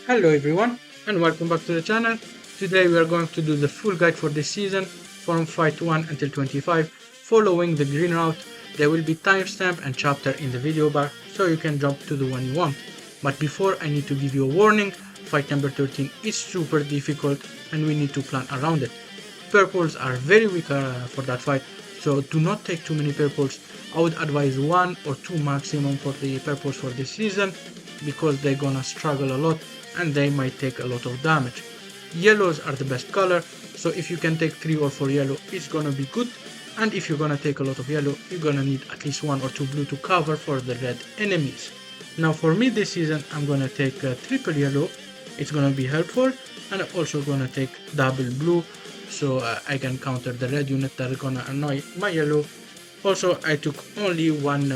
Hello everyone and welcome back to the channel. Today we are going to do the full guide for this season from fight 1 until 25 following the green route. There will be timestamp and chapter in the video bar so you can jump to the one you want. But before, I need to give you a warning. Fight number 13 is super difficult and we need to plan around it. Purples are very weak for that fight, so do not take too many purples. I would advise 1 or 2 maximum for the purples for this season because they're gonna struggle a lot and they might take a lot of damage. Yellows are the best color, so if you can take 3 or 4 yellow, it's gonna be good. And if you're gonna take a lot of yellow, you're gonna need at least 1 or 2 blue to cover for the red enemies. Now for me this season, I'm gonna take triple yellow. It's gonna be helpful, and I'm also gonna take double blue, so I can counter the red unit that are gonna annoy my yellow. Also, I took only one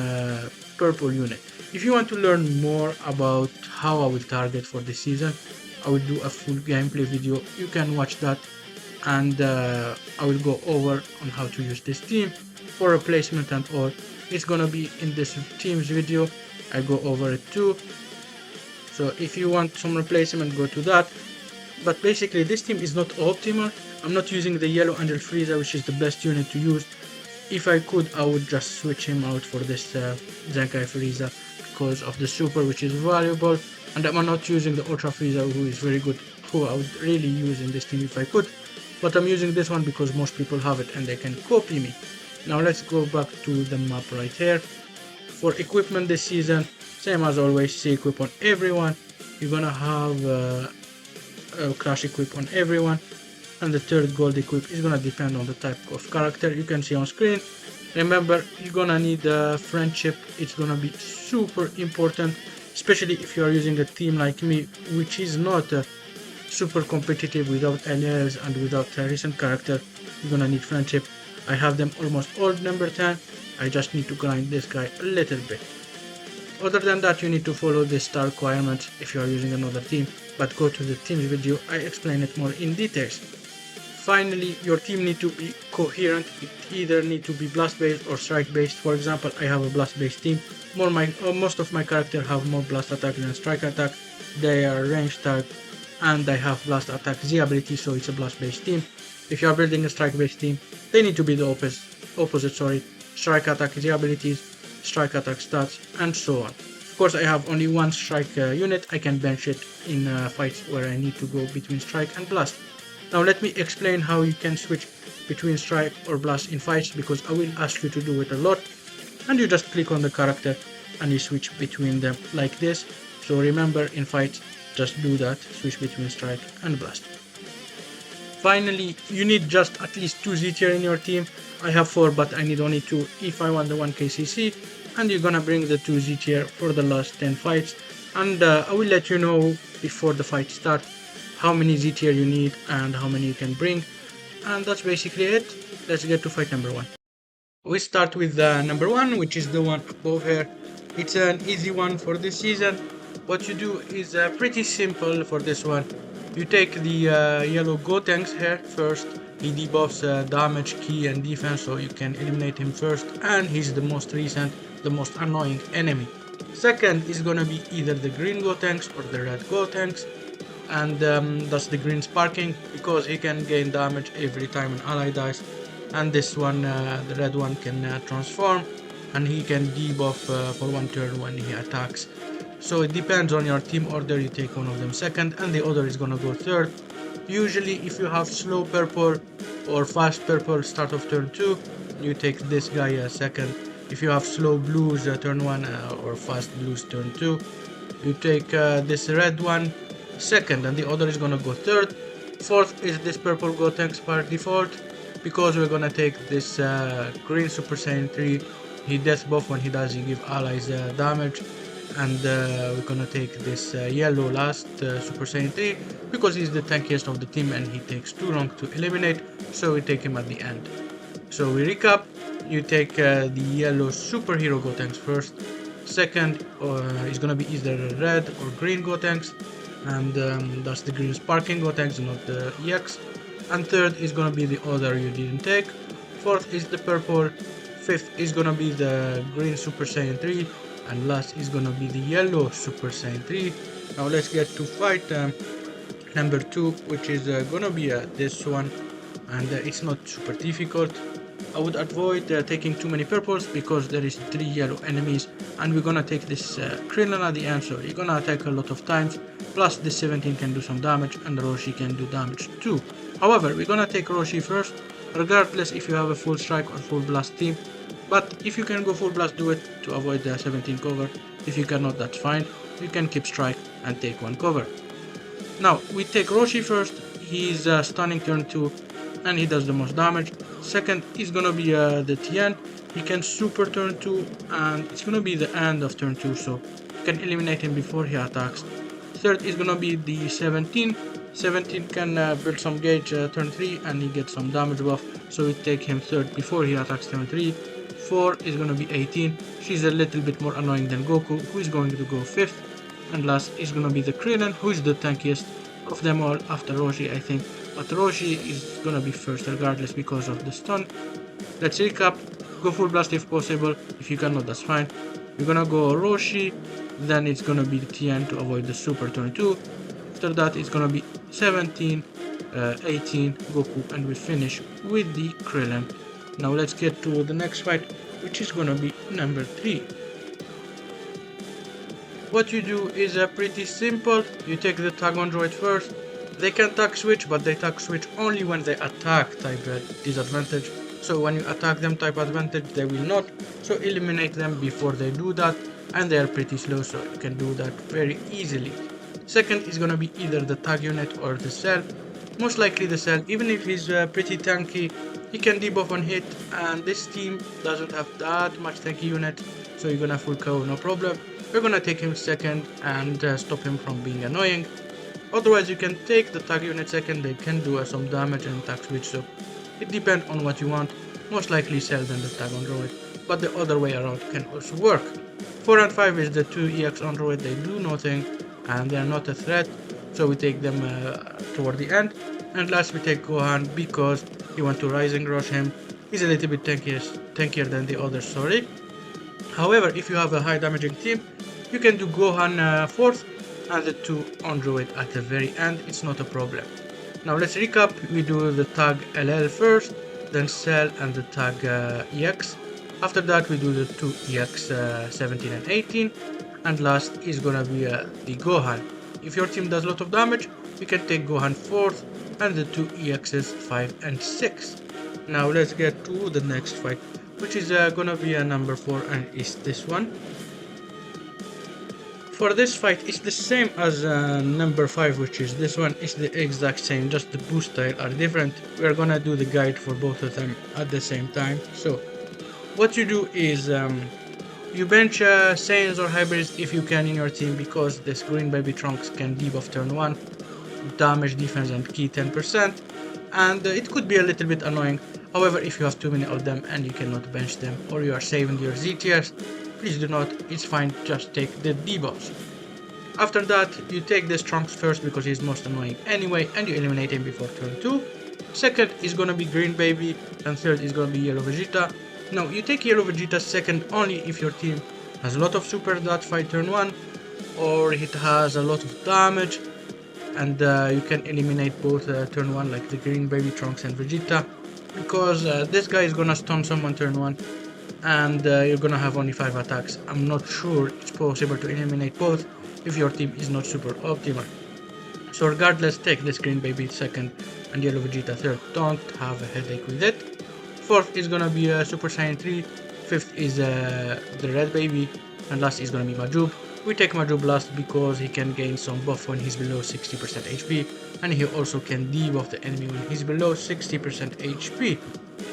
purple unit. If you want to learn more about how I will target for this season, I will do a full gameplay video. You can watch that, and I will go over on how to use this team for replacement and all. It's gonna be in this team's video. I go over it too. So if you want some replacement, go to that. But basically this team is not optimal. I'm not using the yellow Angel Frieza, which is the best unit to use. If I could, I would just switch him out for this Zenkai Frieza because of the super, which is valuable, and I'm not using the Ultra Frieza, who is very good, who I would really use in this team if I could. But I'm using this one because most people have it and they can copy me. Now let's go back to the map right here. For equipment this season, same as always, C equip on everyone. You're gonna have crash equip on everyone, and the third gold equip is gonna depend on the type of character you can see on screen. Remember, you're gonna need friendship. It's gonna be super important, especially if you are using a team like me, which is not super competitive without LLs and without a recent character. You're gonna need friendship. I have them almost all number 10. I just need to grind this guy a little bit. Other than that, you need to follow the star requirements if you are using another team, but go to the team's video, I explain it more in details. Finally, your team need to be coherent. It either need to be blast based or strike based. For example, I have a blast based team. Most of my characters have more blast attack than strike attack. They are range tag, and I have blast attack Z ability, so it's a blast based team. If you are building a strike based team, they need to be the opposite, strike attack Z abilities, strike attack stats, and so on. Of course, I have only one strike unit. I can bench it in fights where I need to go between strike and blast. Now let me explain how you can switch between strike or blast in fights, because I will ask you to do it a lot, and you just click on the character and you switch between them like this. So remember, in fights, just do that, switch between strike and blast. Finally, you need just at least 2 Z tier in your team. I have 4, but I need only 2 if I want the 1 KCC, and you're gonna bring the 2 Z tier for the last 10 fights, and I will let you know before the fight starts how many Z tier you need and how many you can bring, and that's basically it. Let's get to fight number 1. We start with number 1, which is the one above here. It's an easy one for this season. What you do is pretty simple for this one. You take the yellow Gotenks here first. He debuffs damage, ki, and defense, so you can eliminate him first, and he's the most recent, the most annoying enemy. Second is gonna be either the green Gotenks or the red Gotenks, and that's the green sparking, because he can gain damage every time an ally dies, and this one, the red one, can transform, and he can debuff for 1 turn when he attacks. So it depends on your team order. You take one of them second and the other is gonna go third. Usually if you have slow purple or fast purple start of turn 2, you take this guy second. If you have slow blues turn 1 or fast blues turn 2, you take this red one second and the other is gonna go third. Fourth is this purple Gotenks by default, because we're gonna take this green Super Saiyan 3. He death buff. When he does, he give allies damage. And we're gonna take this yellow last Super Saiyan 3, because he's the tankiest of the team and he takes too long to eliminate, so we take him at the end. So we recap. You take the yellow superhero Gotenks first. Second is gonna be either red or green Gotenks, and that's the green sparking Gotenks, not the EX. And third is gonna be the other you didn't take. Fourth is the purple. Fifth is gonna be the green Super Saiyan 3, and last is gonna be the yellow Super Saiyan 3. Now let's get to fight number 2, which is gonna be this one, and it's not super difficult. I would avoid taking too many purples because there is 3 yellow enemies, and we're gonna take this Krillin at the end, so you're gonna attack a lot of times. Plus the 17 can do some damage and Roshi can do damage too. However, we're gonna take Roshi first, regardless if you have a full strike or full blast team. But if you can go full blast, do it to avoid the 17 cover. If you cannot, that's fine. You can keep strike and take 1 cover. Now we take Roshi first. He's stunning turn 2 and he does the most damage. Second is gonna be the Tien. He can super turn 2 and it's gonna be the end of turn 2, so you can eliminate him before he attacks. Third is gonna be the 17. 17 can build some gauge turn 3 and he gets some damage buff, so we take him third before he attacks turn 3. 4 is gonna be 18. She's a little bit more annoying than Goku, who is going to go 5th. And last is gonna be the Krillin, who is the tankiest of them all after Roshi, I think. But Roshi is gonna be first regardless because of the stun. Let's recap. Go full blast if possible. If you cannot, that's fine. You're gonna go Roshi, then it's gonna be the Tien to avoid the super turn 2. After that it's gonna be 17, 18, Goku, and we finish with the Krillin. Now let's get to the next fight, which is gonna be number 3. What you do is pretty simple. You take the tag android first. They can tag switch, but they tag switch only when they attack type disadvantage. So when you attack them type advantage, they will not. So eliminate them before they do that, and they are pretty slow, so you can do that very easily. Second is gonna be either the tag unit or the cell. Most likely the cell, even if he's pretty tanky, he can debuff on hit, and this team doesn't have that much tanky unit, so you're gonna full KO no problem. We're gonna take him second and stop him from being annoying. Otherwise you can take the tag unit second, they can do some damage and tag switch, so it depends on what you want. Most likely cell than the tag android, but the other way around can also work. 4 and 5 is the 2 EX android, they do nothing and they are not a threat, so we take them toward the end. And last we take Gohan because you want to rising rush him. He's a little bit tankier than the others, sorry. However, if you have a high damaging team, you can do Gohan 4th and the 2 android at the very end, it's not a problem. Now let's recap. We do the tag LL first, then Cell and the tag EX. After that we do the 2 EX 17 and 18, and last is gonna be the Gohan. If your team does a lot of damage, you can take Gohan 4th and the 2 EXs 5 and 6. Now let's get to the next fight, which is gonna be a number 4, and is this one. For this fight, it's the same as number 5, which is this one. It's the exact same, just the boost style are different. We're gonna do the guide for both of them at the same time. So what you do is you bench Saiyans or hybrids if you can in your team, because this green baby Trunks can debuff turn 1, damage, defense and ki 10%, and it could be a little bit annoying. However, if you have too many of them and you cannot bench them, or you are saving your Z tiers, please do not, it's fine, just take the debuffs. After that, you take this Trunks first because he's most annoying anyway, and you eliminate him before turn 2. Second is gonna be Green Baby, and third is gonna be Yellow Vegeta. Now, you take Yellow Vegeta second only if your team has a lot of super that fight turn 1, or it has a lot of damage, and you can eliminate both turn 1, like the Green Baby, Trunks and Vegeta, because this guy is gonna stun someone turn 1, and you're gonna have only 5 attacks. I'm not sure it's possible to eliminate both if your team is not super optimal. So regardless, take this Green Baby second and Yellow Vegeta third. Don't have a headache with it. Fourth is gonna be Super Saiyan 3. Fifth is the Red Baby, and last is gonna be Majub. We take Majub last because he can gain some buff when he's below 60% HP, and he also can debuff the enemy when he's below 60% HP.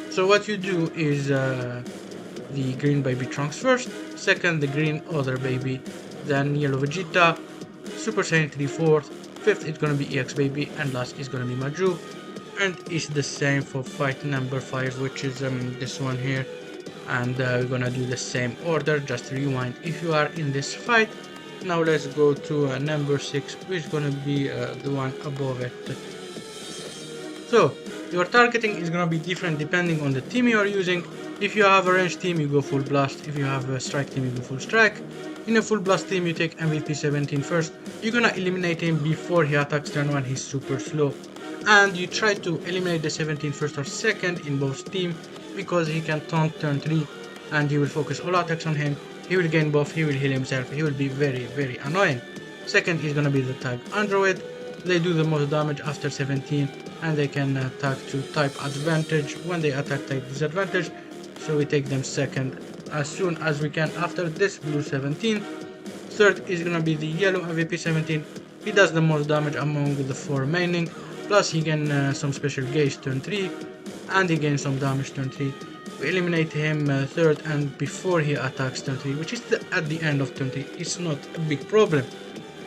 So what you do is the Green Baby Trunks first, second the Green Other Baby, then Yellow Vegeta, Super Saiyan 3 fourth, fifth is gonna be EX Baby, and last is gonna be Majub. And it's the same for fight number 5, which is this one here, and we're gonna do the same order, just rewind if you are in this fight. Now let's go to number 6, which is gonna be the one above it. So your targeting is gonna be different depending on the team you are using. If you have a range team, you go full blast. If you have a strike team, you go full strike. In a full blast team, you take MVP 17 first. You're gonna eliminate him before he attacks turn 1, he's super slow. And you try to eliminate the 17 first or second in both team because he can taunt turn 3 and you will focus all attacks on him. He will gain buff, he will heal himself, he will be very annoying. Second is gonna be the tag android. They do the most damage after 17 and they can attack to type advantage when they attack type disadvantage. So we take them second as soon as we can after this blue 17. Third is gonna be the yellow MVP 17. He does the most damage among the 4 remaining. Plus he gains some special gauge turn 3 and he gains some damage turn 3. We eliminate him third and before he attacks turn 3, which is at the end of turn 3. It's not a big problem.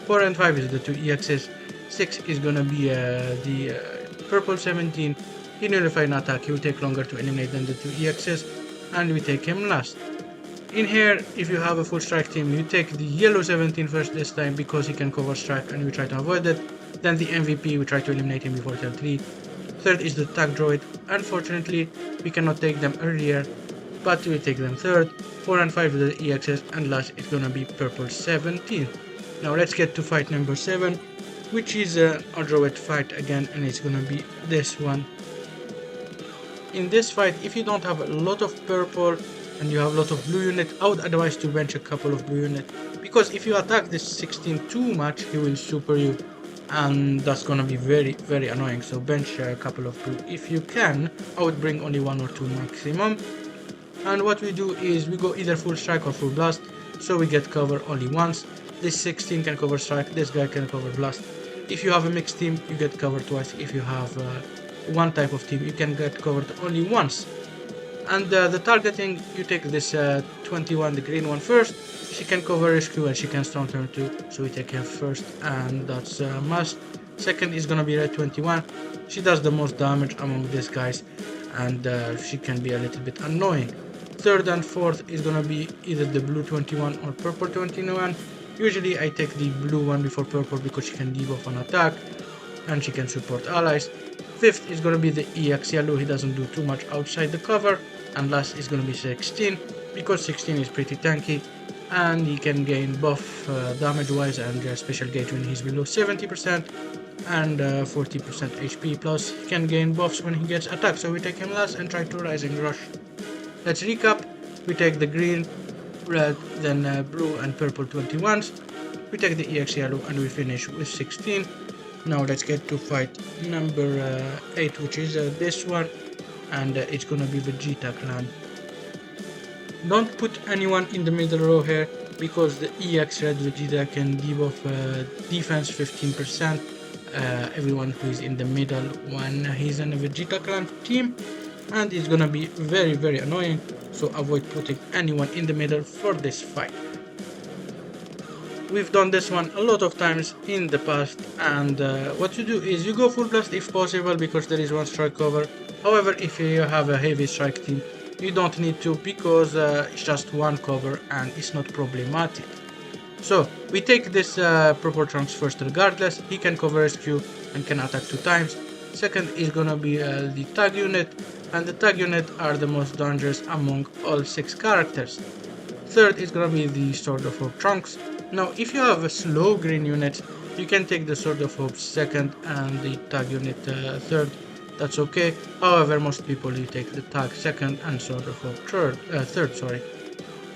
4 and 5 is the 2 EXs. 6 is gonna be the purple 17. He nullified an attack, he will take longer to eliminate than the 2 EXs and we take him last. In here, if you have a full strike team, you take the yellow 17 first this time because he can cover strike and we try to avoid it. Then the MVP, we try to eliminate him before turn 3. Third is the tag droid. Unfortunately, we cannot take them earlier, but we take them third. 4 and 5 are the EXs and last is gonna be purple 17. Now let's get to fight number 7, which is a droid fight again, and it's gonna be this one. In this fight, if you don't have a lot of purple and you have a lot of blue unit, I would advise to bench a couple of blue unit, because if you attack this 16 too much, he will super you and that's gonna be very annoying. So bench a couple of blue if you can. I would bring only 1 or 2 maximum. And what we do is we go either full strike or full blast, so we get cover only once. This 16 can cover strike, this guy can cover blast. If you have a mixed team, you get covered twice. If you have one type of team, you can get covered only once. And the targeting, you take this 21, the green one first. She can cover rescue and she can stun turn 2, so we take her first and that's a must. Second is gonna be red 21. She does the most damage among these guys and she can be a little bit annoying. Third and fourth is gonna be either the blue 21 or purple 21. Usually I take the blue one before purple because she can debuff an attack and she can support allies. Fifth is gonna be the EX yellow, he doesn't do too much outside the cover. And last is gonna be 16 because 16 is pretty tanky and he can gain buff damage wise and special gauge when he's below 70% and 40% HP, plus he can gain buffs when he gets attacked. So we take him last and try to rising rush. Let's recap. We take the green, red, then blue and purple 21s. We take the EX yellow and we finish with 16. Now let's get to fight number 8, which is this one, and it's gonna be Vegeta clan. Don't put anyone in the middle row here because the EX red Vegeta can debuff defense 15%. Everyone who is in the middle when he's in a Vegeta clan team, and it's gonna be very annoying, so avoid putting anyone in the middle for this fight. We've done this one a lot of times in the past, and what you do is you go full blast if possible because there is one strike cover. However, if you have a heavy strike team, you don't need to because it's just one cover and it's not problematic. So we take this purple trunks first regardless. He can cover rescue and can attack 2 times. Second is gonna be the tag unit, and the tag unit are the most dangerous among all 6 characters. Third is gonna be the Sword of Hope trunks. Now if you have a slow green unit, you can take the Sword of Hope second and the tag unit third. That's okay. However, most people you take the tag second and Sword of Hope third.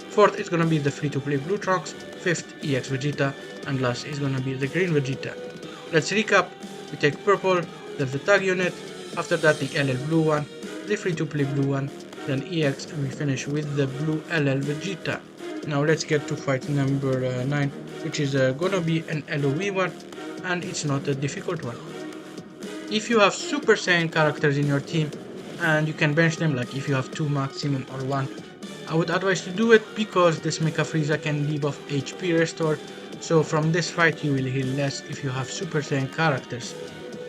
Fourth is gonna be the free-to-play blue trunks. Fifth, EX Vegeta, and last is gonna be the green Vegeta. Let's recap. We take purple, then the tag unit, after that the LL blue one, the free-to-play blue one, then EX, and we finish with the blue LL Vegeta. Now let's get to fight number 9, which is gonna be an LOE one, and it's not a difficult one. If you have Super Saiyan characters in your team and you can bench them, like if you have 2 maximum or 1, I would advise to do it because this Mecha Frieza can debuff HP restore, so from this fight you will heal less if you have Super Saiyan characters.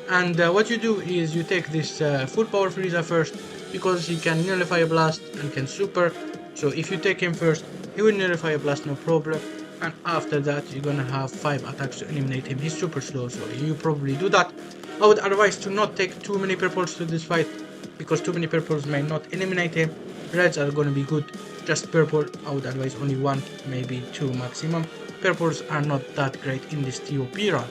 And what you do is you take this full power Frieza first because he can nullify a blast and can super, so if you take him first he will nullify a blast no problem, and after that you're gonna have 5 attacks to eliminate him. He's super slow, so you probably do that. I would advise to not take too many purples to this fight because too many purples may not eliminate him. Reds are gonna be good, just purple, I would advise only 1, maybe 2 maximum. Purples are not that great in this TOP run.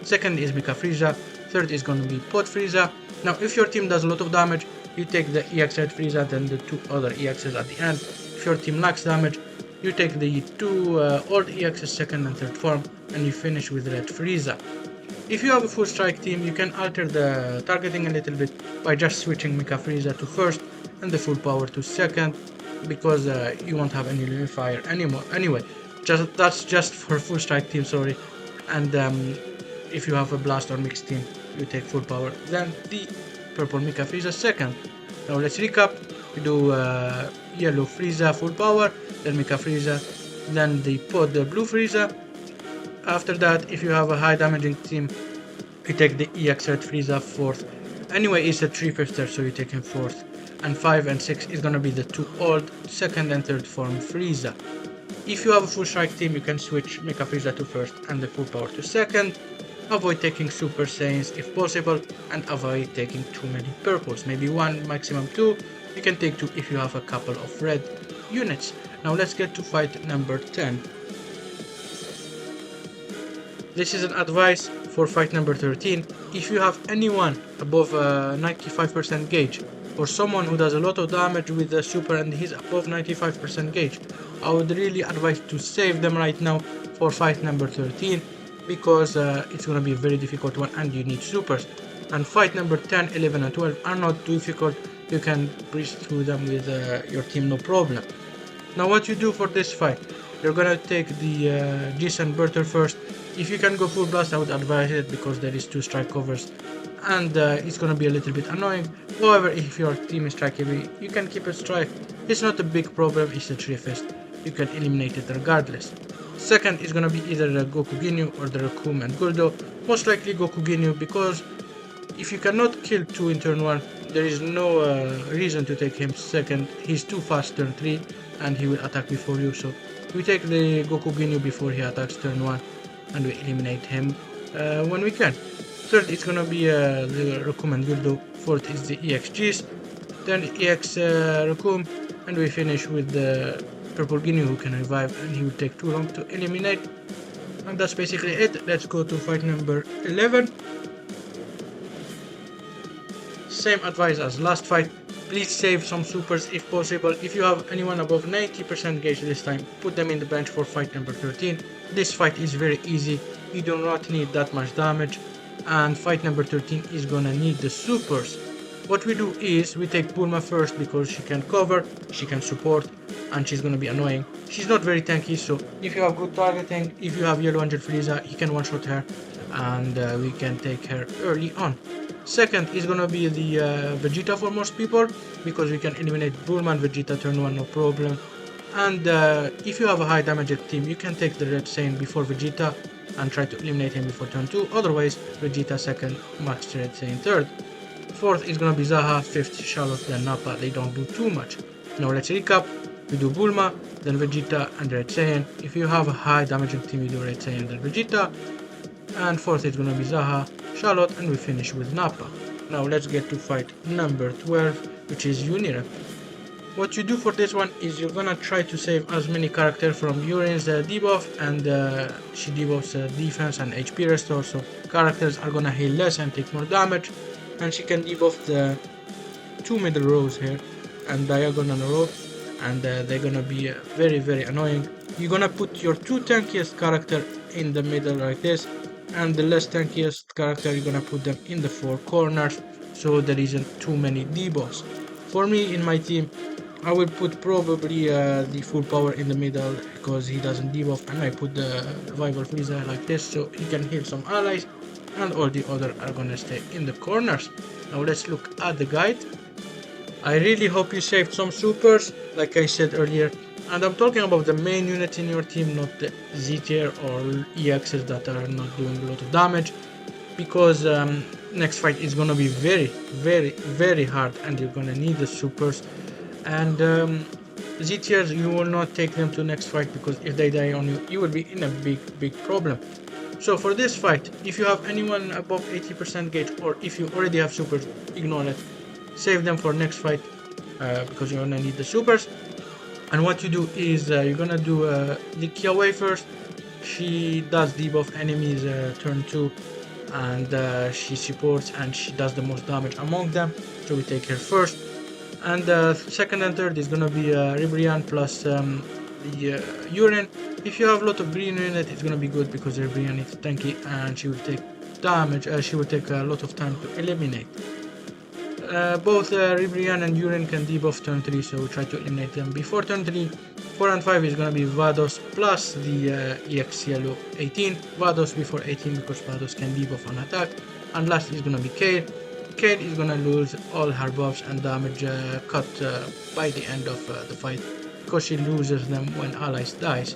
Second is Mecha Frieza, third is gonna be Pod Frieza. Now if your team does a lot of damage, you take the EX Red Frieza, then the 2 other EXs at the end. If your team lacks damage, you take the 2 old EXs second and third form, and you finish with Red Frieza. If you have a full strike team, you can alter the targeting a little bit by just switching Mecha Frieza to first and the full power to second, because you won't have any limit fire anymore. Anyway, that's just for full strike team, sorry. And if you have a blast or mixed team, you take full power, then the purple Mecha Frieza second. Now let's recap. We do yellow Frieza full power, then Mecha Frieza, then the pod blue Frieza. After that, if you have a high damaging team, you take the EX Red Frieza fourth. Anyway, it's a 3/5, so you take him fourth. And 5 and 6 is gonna be the 2 old second and third form Frieza. If you have a full strike team, you can switch Mecha Frieza to first and the full power to second. Avoid taking Super Saiyans if possible, and avoid taking too many purples, maybe 1, maximum 2. You can take 2 if you have a couple of red units. Now let's get to fight number 10. This is an advice for fight number 13. If you have anyone above 95% gauge, or someone who does a lot of damage with the super and he's above 95% gauge, I would really advise to save them right now for fight number 13, because it's gonna be a very difficult one and you need supers. And fight number 10, 11 and 12 are not difficult, you can breeze through them with your team, no problem. Now what you do for this fight, you're gonna take the Jason Berter first. If you can go full blast, I would advise it, because there is 2 strike covers and it's gonna be a little bit annoying. However, if your team is strike heavy, you can keep it strike. It's not a big problem, it's a 3-fist. You can eliminate it regardless. Second is gonna be either the Goku Ginyu or the Raccoon and Guldo. Most likely Goku Ginyu, because if you cannot kill 2 in turn 1, there is no reason to take him second. He's too fast turn 3 and he will attack before you, so we take the Goku Ginyu before he attacks turn 1 and we eliminate him when we can. Third is gonna be the Raccoon and Guldo. Fourth is the EXGs, then EX Raccoon, and we finish with the Purple Ginyu, who can revive, and he will take too long to eliminate. And that's basically it. Let's go to fight number 11. Same advice as last fight. Please save some supers if possible. If you have anyone above 90% gauge this time, put them in the bench for fight number 13. This fight is very easy. You do not need that much damage. And fight number 13 is gonna need the supers. What we do is we take Bulma first, because she can cover, she can support, and she's gonna be annoying. She's not very tanky, so if you have good targeting, if you have Yellow Angel Frieza, you can one-shot her, and we can take her early on. Second is gonna be the Vegeta for most people, because we can eliminate Bulma and Vegeta turn 1, no problem. And if you have a high damage team, you can take the Red Saiyan before Vegeta and try to eliminate him before turn 2. Otherwise, Vegeta second, Max Red Saiyan third. Fourth is gonna be Zaha, fifth Charlotte, then Nappa. They don't do too much. Now let's recap. We do Bulma, then Vegeta and Red Saiyan. If you have a high damaging team, you do Red Saiyan, then Vegeta. And fourth is gonna be Zaha, Charlotte, and we finish with Nappa. Now let's get to fight number 12, which is Unirep. What you do for this one is you're gonna try to save as many characters from Yurin's debuff, and she debuffs defense and HP restore, so characters are gonna heal less and take more damage, and she can debuff the 2 middle rows here and diagonal row, and they're gonna be very annoying. You're gonna put your 2 tankiest character in the middle like this, and the less tankiest character you're gonna put them in the 4 corners, so there isn't too many debuffs. For me, in my team, I will put probably the full power in the middle, because he doesn't debuff, and I put the revival Frieza like this, so he can heal some allies, and all the other are gonna stay in the corners. Now let's look at the guide. I really hope you saved some supers, like I said earlier, and I'm talking about the main units in your team, not the Z tier or EXs that are not doing a lot of damage, because next fight is gonna be very hard, and you're gonna need the supers. And Z tiers, you will not take them to next fight, because if they die on you, you will be in a big problem. So for this fight, if you have anyone above 80% gauge, or if you already have supers, ignore it. Save them for next fight. because you're gonna need the supers. And what you do is you're gonna do the Kiawei first. She does debuff enemies turn 2, and she supports and she does the most damage among them, so we take her first. And second and third is gonna be Ribrian plus the Urine. If you have a lot of green in it, it's gonna be good because Ribrian is tanky and she will take damage. She will take a lot of time to eliminate. Both Ribrian and Urine can debuff turn 3, so we try to eliminate them before turn 3. 4 and 5 is gonna be Vados plus the EX Yellow 18. Vados before 18 because Vados can debuff on attack. And last is gonna be Kale. Kale is gonna lose all her buffs and damage cut by the end of the fight because she loses them when allies dies.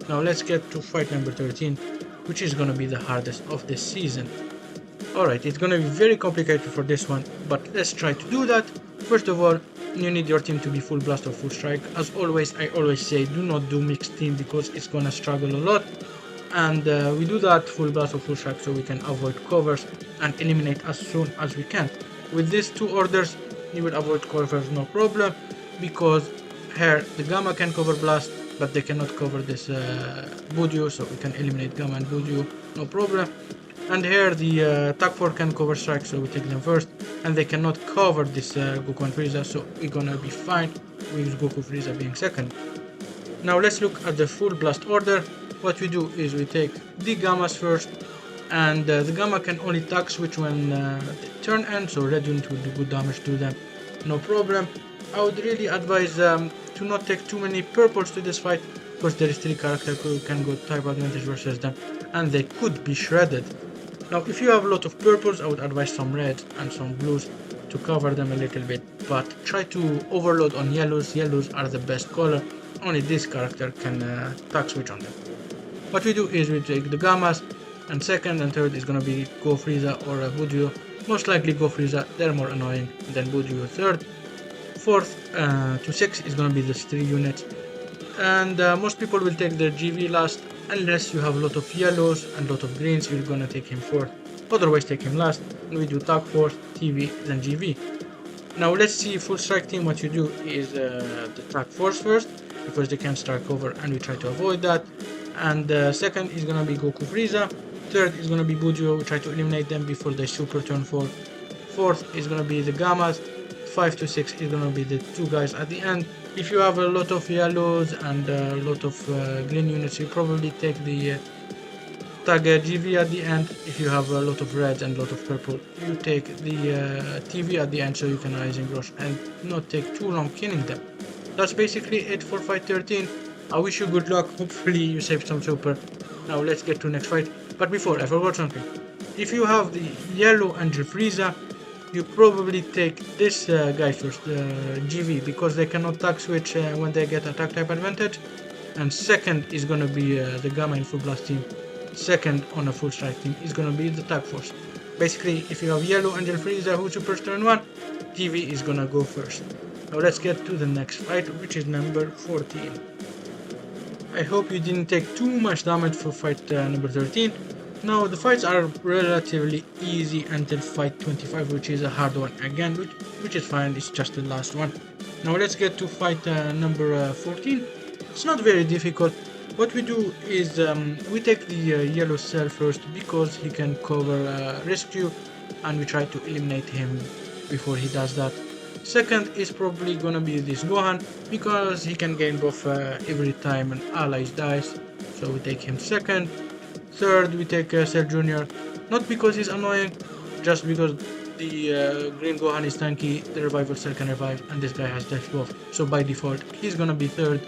Now let's get to fight number 13, which is gonna be the hardest of this season. Alright, it's gonna be very complicated for this one, but let's try to do that. First of all, you need your team to be full blast or full strike. As always, I always say do not do mixed team because it's gonna struggle a lot. And we do that full blast or full strike so we can avoid covers and eliminate as soon as we can. With these two orders, you will avoid covers no problem, because here the Gamma can cover blast, but they cannot cover this Budio, so we can eliminate Gamma and Budio no problem. And here the Tag 4 can cover strike, so we take them first, and they cannot cover this Goku and Frieza, so we're gonna be fine with Goku Frieza being second. Now let's look at the full blast order. What we do is we take the Gammas first, and the Gamma can only tag switch when the turn ends, so red unit will do good damage to them, no problem. I would really advise to not take too many purples to this fight, because there is 3 characters who can go type advantage versus them, and they could be shredded. Now if you have a lot of purples, I would advise some reds and some blues to cover them a little bit, but try to overload on yellows. Yellows are the best color, only this character can tag switch on them. What we do is we take the Gammas, and second and third is gonna be Go Frieza or Budio. Most likely Go Frieza, they're more annoying than Budio third. Fourth to 6 is gonna be the 3 units, and most people will take their GV last. Unless you have a lot of yellows and a lot of greens, you're gonna take him fourth. Otherwise take him last, and we do tag fourth, TV, then GV. Now let's see full strike team. What you do is the tag force first, because they can strike over and we try to avoid that. And second is gonna be Goku Frieza. Third is gonna be Budio, we try to eliminate them before they super turn 4. Fourth is gonna be the Gammas. 5 to 6 is gonna be the 2 guys at the end. If you have a lot of yellows and a lot of green units, you probably take the tag GV at the end. If you have a lot of reds and a lot of purple, you take the TV at the end, so you can Rising Rush and not take too long killing them. That's basically it for fight 13. I wish you good luck, hopefully you save some super. Now let's get to next fight. But before, I forgot something. If you have the yellow Angel Frieza, you probably take this guy first, GV, because they cannot tag switch when they get attack type advantage. And second is gonna be the Gamma in full blast team. Second on a full strike team is gonna be the tag force. Basically, if you have yellow Angel Frieza who supers turn 1, GV is gonna go first. Now let's get to the next fight, which is number 14. I hope you didn't take too much damage for fight number 13. Now the fights are relatively easy until fight 25, which is a hard one again, which is fine, it's just the last one. Now let's get to fight number 14. It's not very difficult. What we do is we take the yellow cell first, because he can cover rescue, and we try to eliminate him before he does that. Second is probably gonna be this Gohan, because he can gain buff every time an ally dies, so we take him second. Third, we take Cell Jr., not because he's annoying, just because the green Gohan is tanky, the revival cell can revive, and this guy has death buff, so by default he's gonna be third.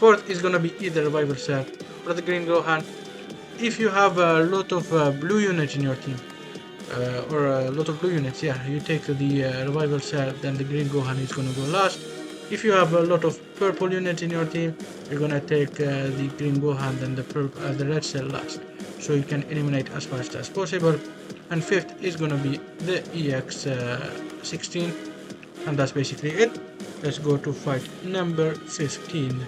Fourth is gonna be either revival cell or the green Gohan. If you have a lot of blue units in your team, or a lot of blue units, yeah, you take the revival cell, then the green Gohan is gonna go last. If you have a lot of purple units in your team, you're gonna take the green Gohan, then the red cell last, so you can eliminate as fast as possible. And fifth is gonna be the EX16, and that's basically it. Let's go to fight number 15.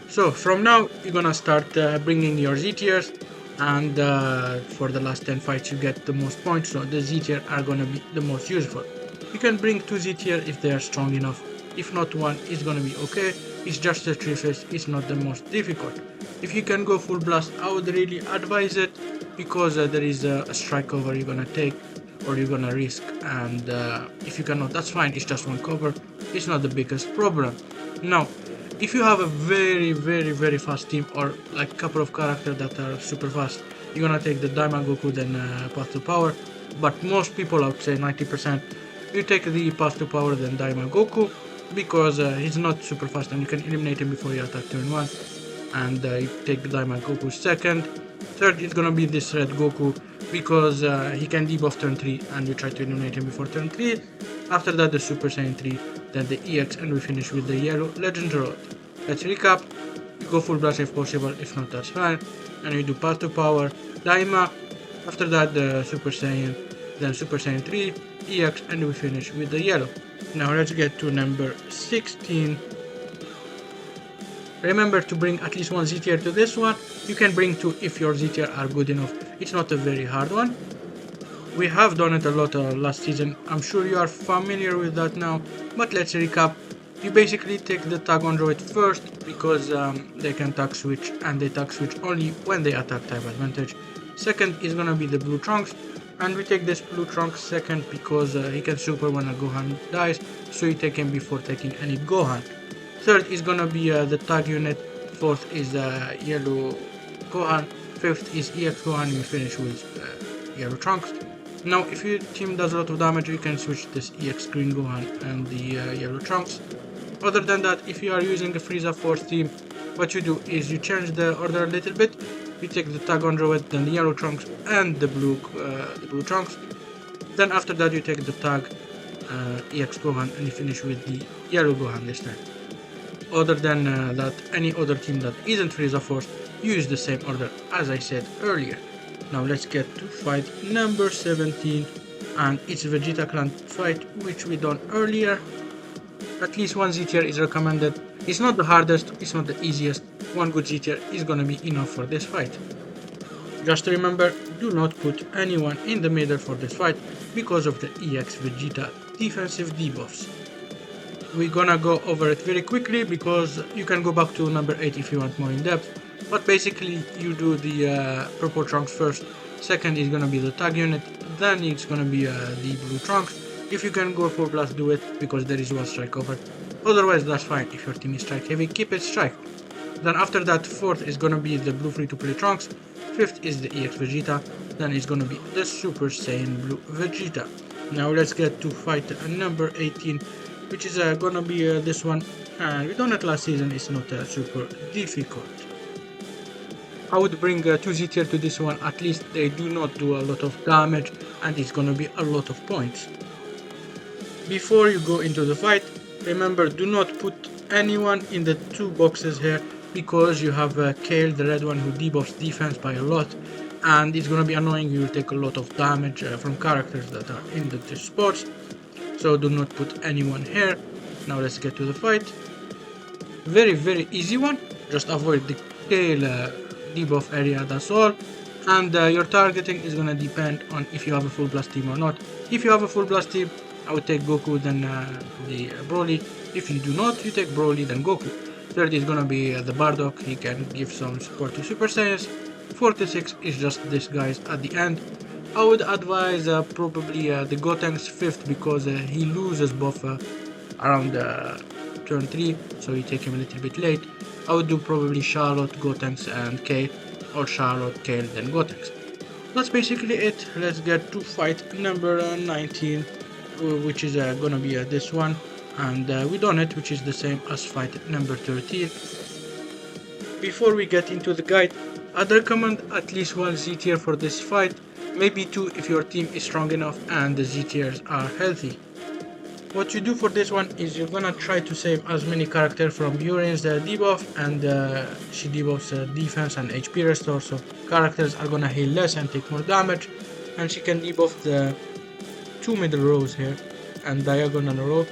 So from now you're gonna start bringing your Z tiers, and for the last 10 fights you get the most points, so the Z tier are gonna be the most useful. You can bring 2 Z tier if they are strong enough. If not, 1 is gonna be okay. It's just a 3 phase, it's not the most difficult. If you can go full blast, I would really advise it, because there is a strike cover you're gonna take or you're gonna risk, and if you cannot, that's fine, it's just one cover, it's not the biggest problem. Now, if you have a very fast team, or like a couple of characters that are super fast, you're gonna take the Diamond Goku, then Path to Power. But most people, I would say 90%, you take the Path to Power, then Diamond Goku, because he's not super fast and you can eliminate him before you attack turn 1. And you take the Diamond Goku second. Third is gonna be this Red Goku, because he can debuff turn 3 and you try to eliminate him before turn 3. After that the Super Saiyan 3, then the EX, and we finish with the yellow Legend Rod. Let's recap. You go full blast if possible, if not that's fine. And you do Path to Power, Daima. After that the Super Saiyan, then Super Saiyan 3, EX, and we finish with the yellow. Now let's get to number 16. Remember to bring at least 1 Z tier to this one. You can bring 2 if your Z tier are good enough. It's not a very hard one. We have done it a lot last season. I'm sure you are familiar with that now. But let's recap. You basically take the tag android first, because they can tag switch, and they tag switch only when they attack type advantage. Second is gonna be the blue Trunks, and we take this blue Trunks second because he can super when a Gohan dies, so you take him before taking any Gohan. Third is gonna be the tag unit. Fourth is yellow Gohan. Fifth is EX Gohan. You finish with yellow Trunks. Now, if your team does a lot of damage, you can switch this EX Green Gohan and the yellow Trunks. Other than that, if you are using a Frieza Force team, what you do is you change the order a little bit. You take the tag android, then the yellow Trunks and the blue Trunks. Then after that you take the tag EX Gohan, and you finish with the yellow Gohan this time. Other than that, any other team that isn't Frieza Force, use the same order as I said earlier. Now let's get to fight number 17, and it's Vegeta Clan fight, which we done earlier. At least 1 Z tier is recommended. It's not the hardest, it's not the easiest. 1 good Z tier is gonna be enough for this fight. Just remember, do not put anyone in the middle for this fight because of the EX Vegeta defensive debuffs. We're gonna go over it very quickly because you can go back to number 8 if you want more in depth. But basically you do the purple Trunks first, second is gonna be the tag unit, then it's gonna be the blue Trunks. If you can go for blast, do it, because there is 1 strike cover. Otherwise that's fine. If your team is strike heavy, keep it strike. Then after that, fourth is gonna be the blue free to play Trunks, fifth is the EX Vegeta, then it's gonna be the Super Saiyan Blue Vegeta. Now let's get to fight number 18, which is gonna be this one. We done it last season, it's not super difficult. I would bring 2 Z tier to this one, at least they do not do a lot of damage and it's gonna be a lot of points. Before you go into the fight, remember, do not put anyone in the 2 boxes here, because you have Kale, the red one, who debuffs defense by a lot, and it's gonna be annoying. You will take a lot of damage from characters that are in the spots, so do not put anyone here. Now let's get to the fight. Very easy one, just avoid the Kale debuff area, that's all. And your targeting is gonna depend on if you have a full blast team or not. If you have a full blast team, I would take Goku, then the Broly. If you do not, you take Broly, then Goku. Third is gonna be the Bardock, he can give some support to Super Saiyans. 46 is just this guys at the end. I would advise probably the Gotenks 5th, because he loses buff around turn 3, so you take him a little bit late. I would do probably Charlotte, Gotenks and Kale, or Charlotte, Kale, then Gotenks. That's basically it. Let's get to fight number 19, which is gonna be this one, and we done it, which is the same as fight number 13. Before we get into the guide, I'd recommend at least 1 Z tier for this fight, maybe 2 if your team is strong enough and the Z tiers are healthy. What you do for this one is you're gonna try to save as many characters from Urine's debuff, and she debuffs defense and HP restore, so characters are gonna heal less and take more damage, and she can debuff the 2 middle rows here and diagonal row,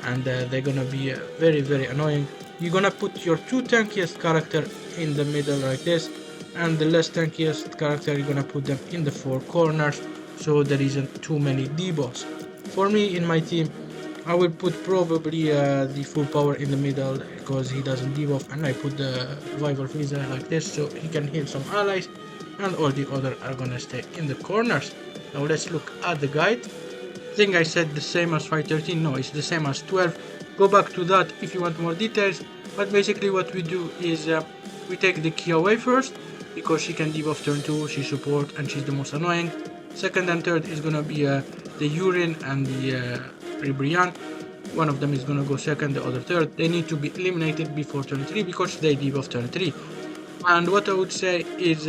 and they're gonna be very annoying. You're gonna put your 2 tankiest character in the middle like this, and the less tankiest character you're gonna put them in the 4 corners, so there isn't too many debuffs. For me, in my team, I will put probably the full power in the middle because he doesn't debuff, and I put the Revival Freezer like this so he can heal some allies, and all the other are gonna stay in the corners. Now let's look at the guide. I think I said the same as 513, no, it's the same as 12. Go back to that if you want more details, but basically what we do is we take the key away first, because she can debuff turn 2, she's support and she's the most annoying. Second and third is gonna be the Urine and the Ribrian. One of them is gonna go second, the other third. They need to be eliminated before turn 3 because they debuff turn 3. And what I would say is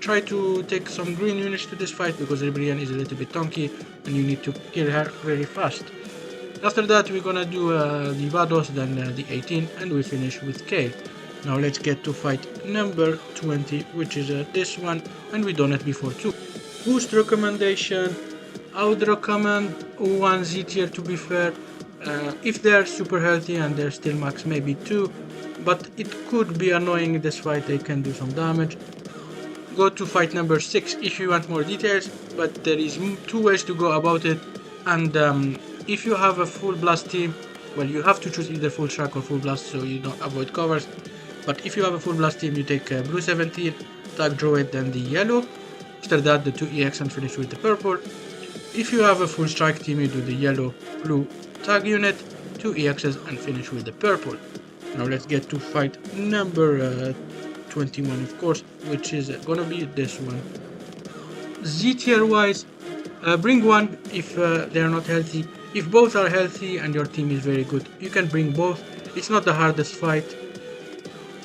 try to take some green units to this fight because Ribrian is a little bit tanky and you need to kill her very fast. After that we're gonna do the Vados, then the 18, and we finish with Kale. Now let's get to fight number 20, which is this one, and we done it before too. Boost recommendation, I would recommend 1 Z tier to be fair. If they're super healthy and they're still max, maybe 2, but it could be annoying in this fight, they can do some damage. Go to fight number 6 if you want more details, but there is 2 ways to go about it, and if you have a full blast team, well, you have to choose either full strike or full blast so you don't avoid covers. But if you have a full blast team, you take blue 17, tag droid, then the yellow. After that, the 2 EX and finish with the purple. If you have a full strike team, you do the yellow, blue, tag unit, 2 EXs and finish with the purple. Now let's get to fight number 21, of course, which is gonna be this one. Z tier wise, bring 1 if they're not healthy. If both are healthy and your team is very good, you can bring both. It's not the hardest fight.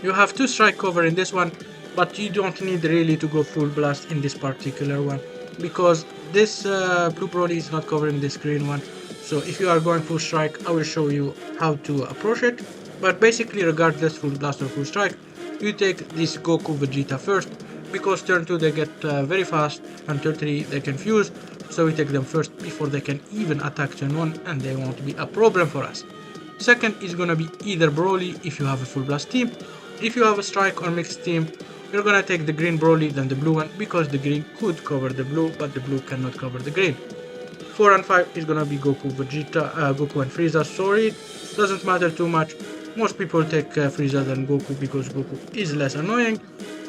You have 2 strike cover in this one, but you don't need really to go full blast in this particular one, because this blue Broly is not covering this green one. So if you are going full strike, I will show you how to approach it. But basically, regardless full blast or full strike, you take this Goku Vegeta first, because turn 2 they get very fast, and turn 3 they can fuse. So we take them first before they can even attack turn 1, and they won't be a problem for us. Second is gonna be either Broly if you have a full blast team. If you have a strike or mixed team, you're gonna take the green Broly then the blue one, because the green could cover the blue, but the blue cannot cover the green. 4 and 5 is gonna be Goku Vegeta, Goku and Frieza, sorry, doesn't matter too much. Most people take Frieza than Goku because Goku is less annoying,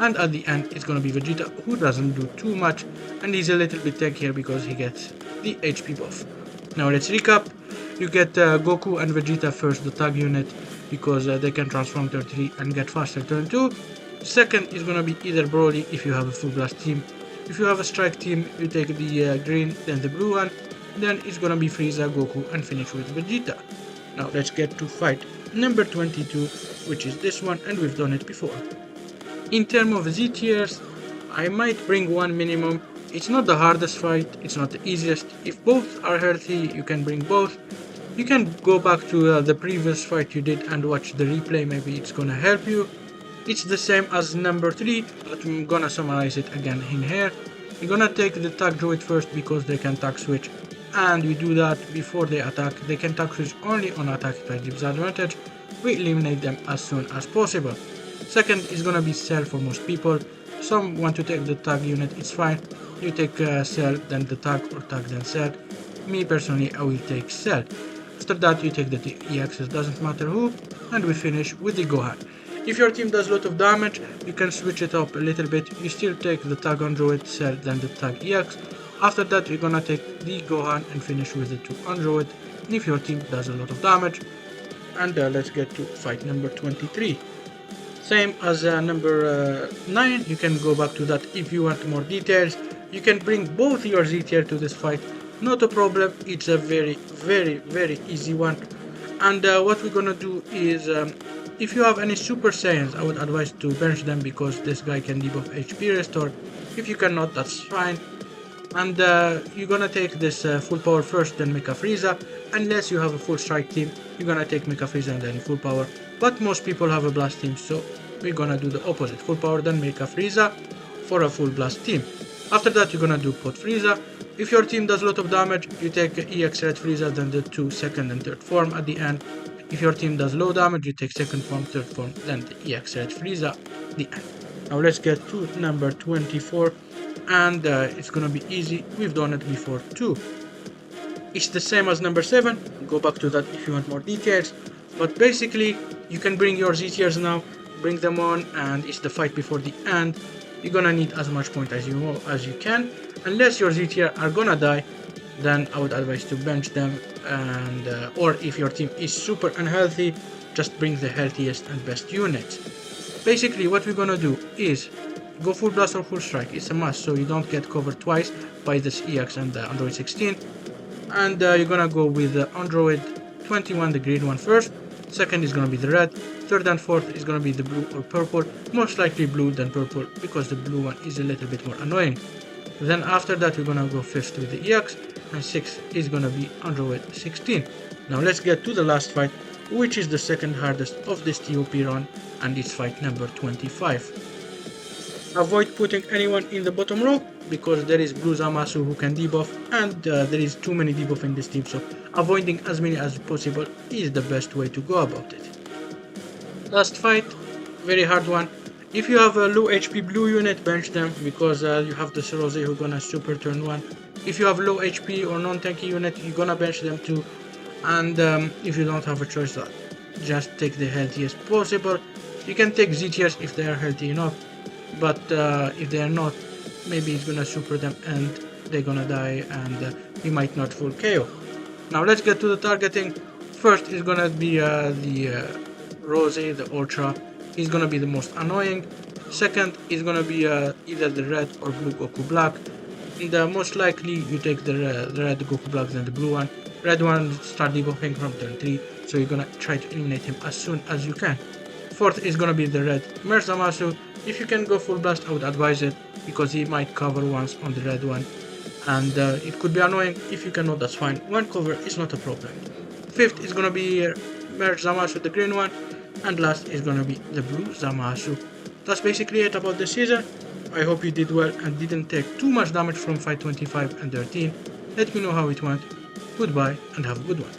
and at the end it's gonna be Vegeta, who doesn't do too much, and he's a little bit tankier because he gets the HP buff. Now let's recap. You get Goku and Vegeta first, the tag unit, because they can transform turn 3 and get faster turn 2. Second is gonna be either Broly if you have a full blast team. If you have a strike team, you take the green, then the blue one. Then it's gonna be Frieza, Goku, and finish with Vegeta. Now let's get to fight number 22, which is this one, and we've done it before. In terms of Z tiers, I might bring 1 minimum. It's not the hardest fight, it's not the easiest. If both are healthy, you can bring both. You can go back to the previous fight you did and watch the replay, maybe it's gonna help you. It's the same as number 3, but I'm gonna summarize it again in here. We're gonna take the tag droid first because they can tag switch, and we do that before they attack. They can tag switch only on attack by disadvantage. We eliminate them as soon as possible. Second is gonna be Cell for most people. Some want to take the tag unit, it's fine. You take Cell, then the tag, or tag then Cell. Me personally, I will take Cell. After that you take the EXs, doesn't matter who, and we finish with the Gohan. If your team does a lot of damage, you can switch it up a little bit. You still take the tag Android, Cell, then the tag EX. After that you're gonna take the Gohan and finish with the 2 Android if your team does a lot of damage. And let's get to fight number 23. Same as number 9, you can go back to that if you want more details. You can bring both your Z tier to this fight, not a problem. It's a very easy one. And what we're gonna do is, if you have any Super Saiyans, I would advise to bench them because this guy can debuff HP restore. If you cannot, that's fine. And you're gonna take this full power first, then Mecha Frieza. Unless you have a full strike team, you're gonna take Mecha Frieza and then full power. But most people have a blast team, so we're gonna do the opposite. Full power, then Mecha Frieza for a full blast team. After that, you're gonna do Pot Frieza. If your team does a lot of damage, you take EX Red Frieza, then the 2 second and third form at the end. If your team does low damage, you take second form, third form, then the EX Red Frieza at the end. Now let's get to number 24, and it's gonna be easy. We've done it before too. It's the same as number 7, go back to that if you want more details. But basically, you can bring your Z tiers now, bring them on, and it's the fight before the end. You're gonna need as much point as you can. Unless your Z tier are gonna die, then I would advise to bench them, and or if your team is super unhealthy, just bring the healthiest and best units. Basically, what we're gonna do is go full blast or full strike. It's a must, so you don't get covered twice by this EX and the Android 16. And you're gonna go with the Android 21, the green one first. Second is gonna be the red. Third and fourth is gonna be the blue or purple. Most likely blue than purple, because the blue one is a little bit more annoying. Then after that, we're gonna go fifth with the EX, and sixth is gonna be Android 16. Now let's get to the last fight, which is the second hardest of this TOP run, and it's fight number 25. Avoid putting anyone in the bottom row, because there is blue Zamasu who can debuff, and there is too many debuff in this team, so avoiding as many as possible is the best way to go about it. Last fight, very hard one. If you have a low HP blue unit, bench them, because you have the Rose who gonna super turn 1. If you have low HP or non-tanky unit, you're gonna bench them too. And if you don't have a choice, just take the healthiest possible. You can take Z tiers if they are healthy enough, but if they are not, maybe it's gonna super them and they're gonna die, and you might not full KO. Now let's get to the targeting. First is gonna be the Rose, the Ultra. He's gonna be the most annoying. Second is gonna be either the red or blue Goku Black. And most likely you take the red Goku Black than the blue one. Red one start debuffing from turn 3, so you're gonna try to eliminate him as soon as you can. Fourth is gonna be the red Merc Zamasu. If you can go full blast, I would advise it, because he might cover once on the red one, and it could be annoying. If you cannot, that's fine. One cover is not a problem. Fifth is gonna be Merc Zamasu, the green one, and last is gonna be the blue Zamasu. That's basically it about the season. I hope you did well and didn't take too much damage from fight 25 and 13. Let me know how it went. Goodbye and have a good one.